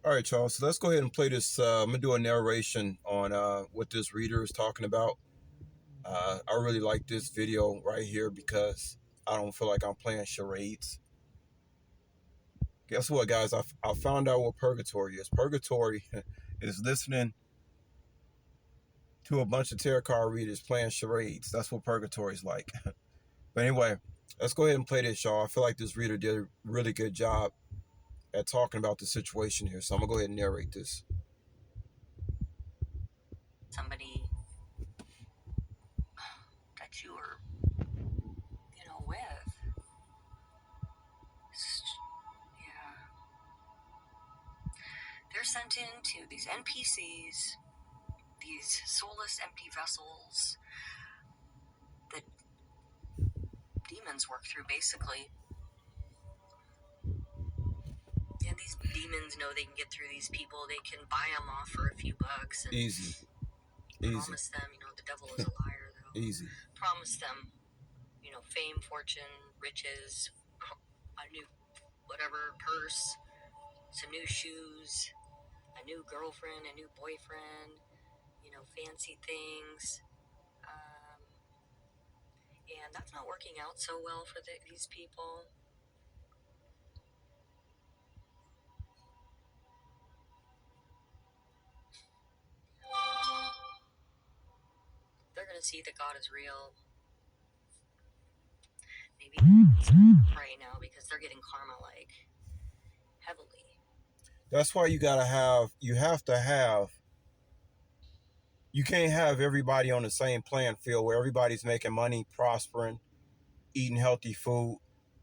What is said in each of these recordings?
All right, Charles. So let's go ahead and play this. I'm gonna do a narration on what this reader is talking about. I really like this video right here because I don't feel like I'm playing charades. Guess what, guys? I found out what purgatory is. Purgatory is listening to a bunch of tarot card readers playing charades. That's what purgatory is like. But anyway, let's go ahead and play this, y'all. I feel like this reader did a really good job at talking about the situation here. So I'm gonna go ahead and narrate this. Somebody that you were, with. Yeah. They're sent into these NPCs, these soulless empty vessels that demons work through, basically. And these demons know they can get through these people. They can buy them off for a few bucks. And Easy. promise them, the devil is a liar, though. Easy. Promise them, fame, fortune, riches, a new whatever purse, some new shoes, a new girlfriend, a new boyfriend, fancy things. And that's not working out so well for these people. They're going to see that God is real. Maybe right now because they're getting karma, heavily. That's why you can't have everybody on the same playing field where everybody's making money, prospering, eating healthy food.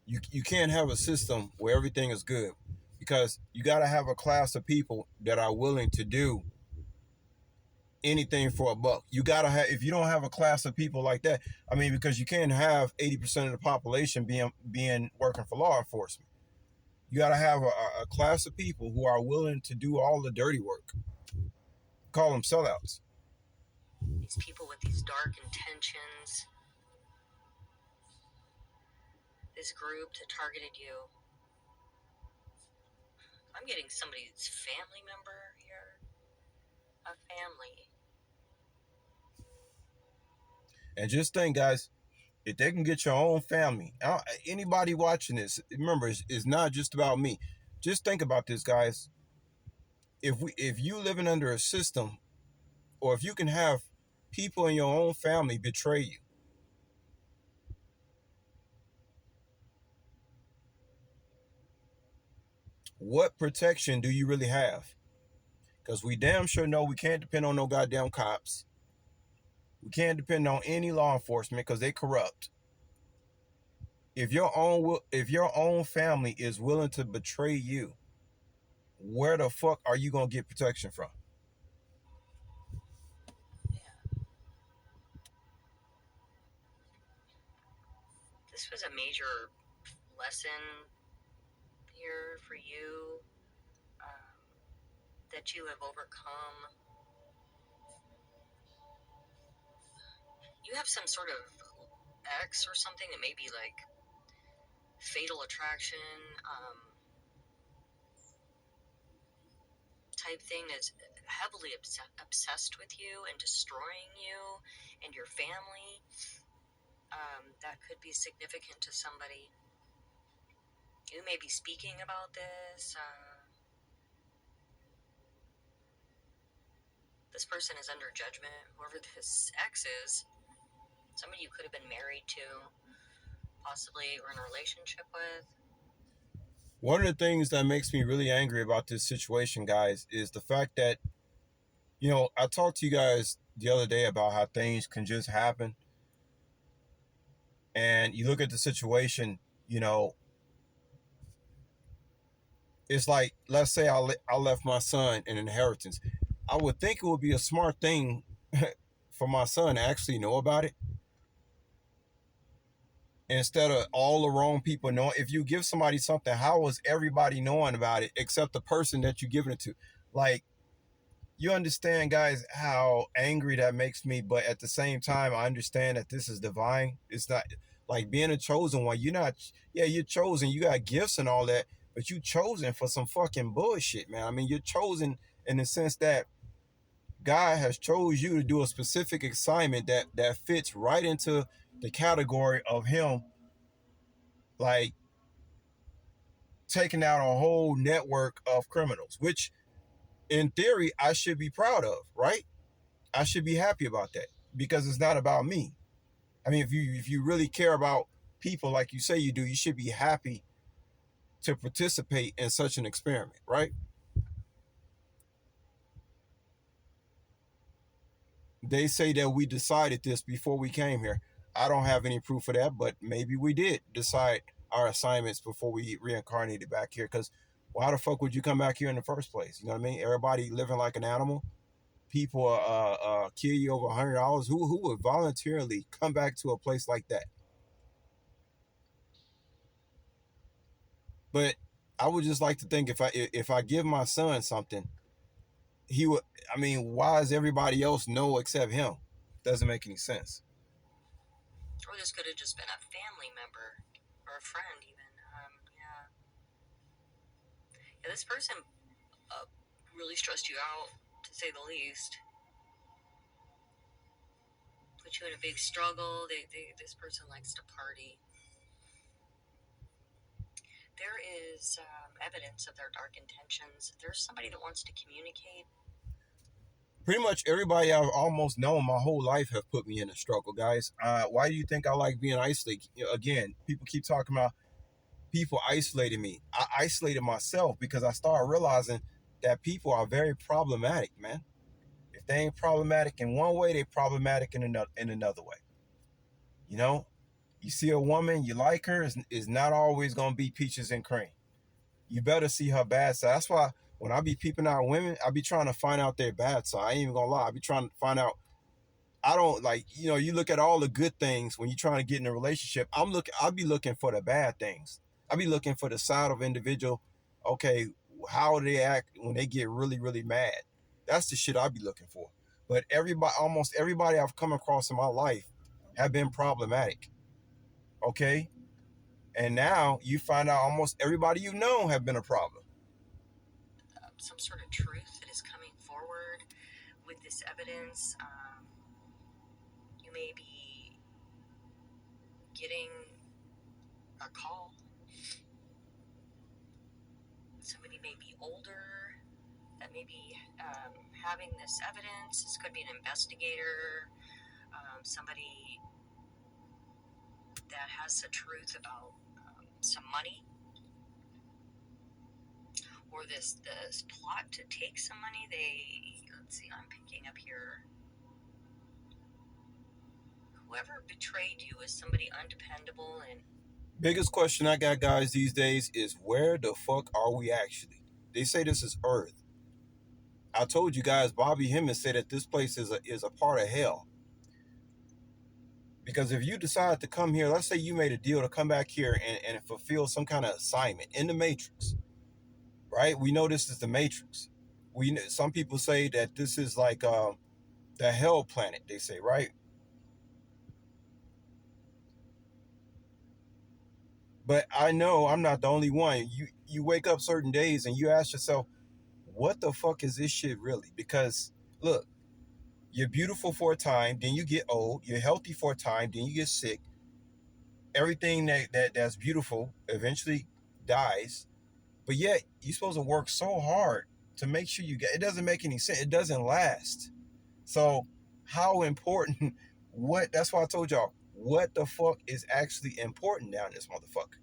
You can't have a system where everything is good, because you got to have a class of people that are willing to do anything for a buck. You got to have, if you don't have a class of people like that, because you can't have 80% of the population being working for law enforcement. You got to have a class of people who are willing to do all the dirty work. Call them sellouts. These people with these dark intentions. This group that targeted you. I'm getting somebody's family member here. A family. And just think, guys, if they can get your own family, anybody watching this, remember, it's not just about me. Just think about this, guys. If you living under a system, or if you can have people in your own family betray you, what protection do you really have? Because we damn sure know we can't depend on no goddamn cops. We can't depend on any law enforcement because they corrupt. If your own family is willing to betray you, where the fuck are you gonna get protection from? Yeah. This was a major lesson here for you, that you have overcome. You have some sort of ex or something that may be like fatal attraction type thing that's heavily obsessed with you and destroying you and your family. That could be significant to somebody. You may be speaking about this. This person is under judgment. Whoever this ex is, somebody you could have been married to, possibly, or in a relationship with. One of the things that makes me really angry about this situation, guys, is the fact that, I talked to you guys the other day about how things can just happen. And you look at the situation, it's like, let's say I left my son an inheritance. I would think it would be a smart thing for my son to actually know about it, instead of all the wrong people knowing. If you give somebody something, how is everybody knowing about it except the person that you're giving it to? Like, you understand, guys, how angry that makes me, but at the same time, I understand that this is divine. It's not like being a chosen one. You're not, yeah, you're chosen, you got gifts and all that, but you chosen for some fucking bullshit, man. I mean, you're chosen in the sense that God has chose you to do a specific assignment that fits right into the category of him, like taking out a whole network of criminals, which in theory I should be proud of, right? I should be happy about that because it's not about me. I mean, if you really care about people like you say you do, you should be happy to participate in such an experiment, right? They say that we decided this before we came here. I don't have any proof of that, but maybe we did decide our assignments before we reincarnated back here. Because why the fuck would you come back here in the first place? You know what I mean? Everybody living like an animal. People kill you over $100. Who would voluntarily come back to a place like that? But I would just like to think if I give my son something, he would. I mean, why does everybody else know except him? Doesn't make any sense. Or this could have just been a family member or a friend, even. Yeah. Yeah, this person uh, really stressed you out, to say the least. Put you in a big struggle. This person likes to party. There is evidence of their dark intentions. There's somebody that wants to communicate. Pretty much everybody I've almost known my whole life have put me in a struggle, guys. Why do you think I like being isolated? You know, again, people keep talking about people isolating me. I isolated myself because I started realizing that people are very problematic, man. If they ain't problematic in one way, they problematic in another way. You know, you see a woman, you like her, is not always gonna be peaches and cream. You better see her bad side. That's why when I be peeping out women, I be trying to find out their bad side. I ain't even gonna lie. I be trying to find out. I don't like, you look at all the good things when you're trying to get in a relationship. I'll be looking for the bad things. I'll be looking for the side of individual. Okay, how do they act when they get really, really mad? That's the shit I'll be looking for. But almost everybody I've come across in my life have been problematic. Okay. And now you find out almost everybody you know have been a problem. Some sort of truth that is coming forward with this evidence. You may be getting a call. Somebody may be older that may be having this evidence. This could be an investigator, somebody that has the truth about some money, or this plot to take some money. Let's see, I'm picking up here. Whoever betrayed you is somebody undependable and Biggest question I got, guys, these days is where the fuck are we actually? They say this is Earth. I told you guys, Bobby Hemmings said that this place is a part of hell. Because if you decide to come here, let's say you made a deal to come back here and fulfill some kind of assignment in the Matrix, right? We know this is the Matrix. Some people say that this is like the hell planet. They say, right? But I know I'm not the only one. You wake up certain days and you ask yourself, what the fuck is this shit really? Because look, you're beautiful for a time, then you get old. You're healthy for a time, then you get sick. Everything that's beautiful eventually dies. But yet you're supposed to work so hard to make sure you get. It doesn't make any sense. It doesn't last. So how important? What? That's why I told y'all. What the fuck is actually important down this motherfucker?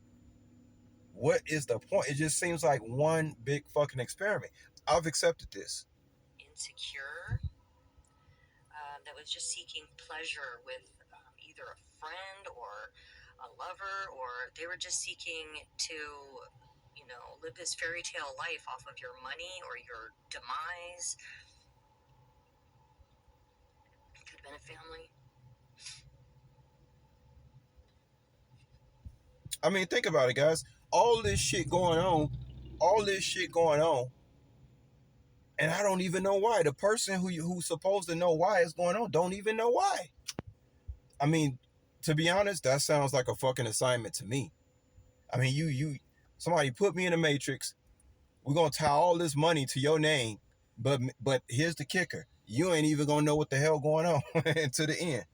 What is the point? It just seems like one big fucking experiment. I've accepted this. insecure, that was just seeking pleasure with either a friend or a lover, or they were just seeking to, live this fairy tale life off of your money or your demise. It could have been a family. I mean, think about it, guys. All this shit going on, all this shit going on, and I don't even know why. The person who's supposed to know why it's going on don't even know why. I mean, to be honest, that sounds like a fucking assignment to me. I mean, you Somebody put me in the matrix. We're gonna tie all this money to your name, but here's the kicker: you ain't even gonna know what the hell going on to the end.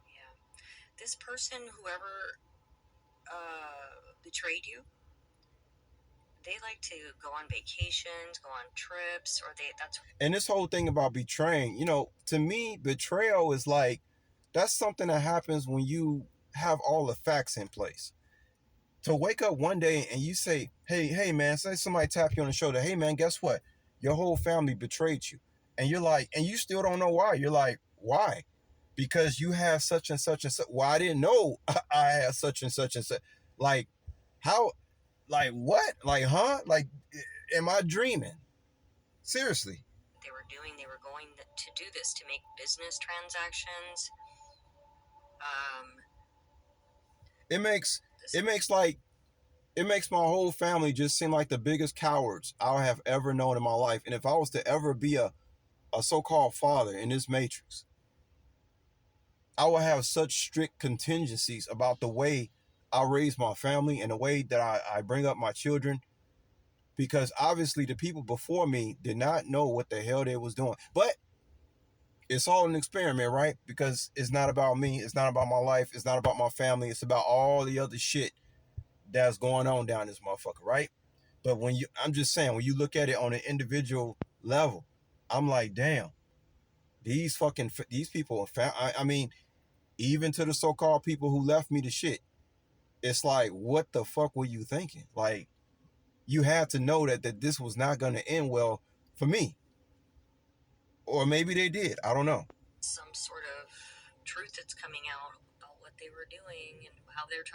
Yeah. This person, whoever betrayed you, they like to go on vacations, go on trips, or that's And this whole thing about betraying, to me, betrayal is like that's something that happens when you have all the facts in place. To wake up one day and you say, hey, man, say somebody tap you on the shoulder, hey, man, guess what? Your whole family betrayed you. And you're like, and you still don't know why. You're like, why? Because you have such and such and such. Well, I didn't know I had such and such and such. Like, how? Like, what? Like, huh? Like, am I dreaming? Seriously. they were doing. They were going to do this to make business transactions. Um, It makes this, it makes like it makes my whole family just seem like the biggest cowards I'll have ever known in my life. And if I was to ever be a so-called father in this matrix, I would have such strict contingencies about the way I raise my family and the way that I bring up my children, because obviously the people before me did not know what the hell they was doing. But it's all an experiment, right? Because it's not about me, it's not about my life, it's not about my family, it's about all the other shit that's going on down this motherfucker, right? But I'm just saying, when you look at it on an individual level, I'm like, damn, these people are I mean, even to the so-called people who left me the shit, it's like, what the fuck were you thinking? Like, you had to know that this was not going to end well for me, or maybe they did. I don't know. some sort of truth that's coming out about what they were doing and how they're trying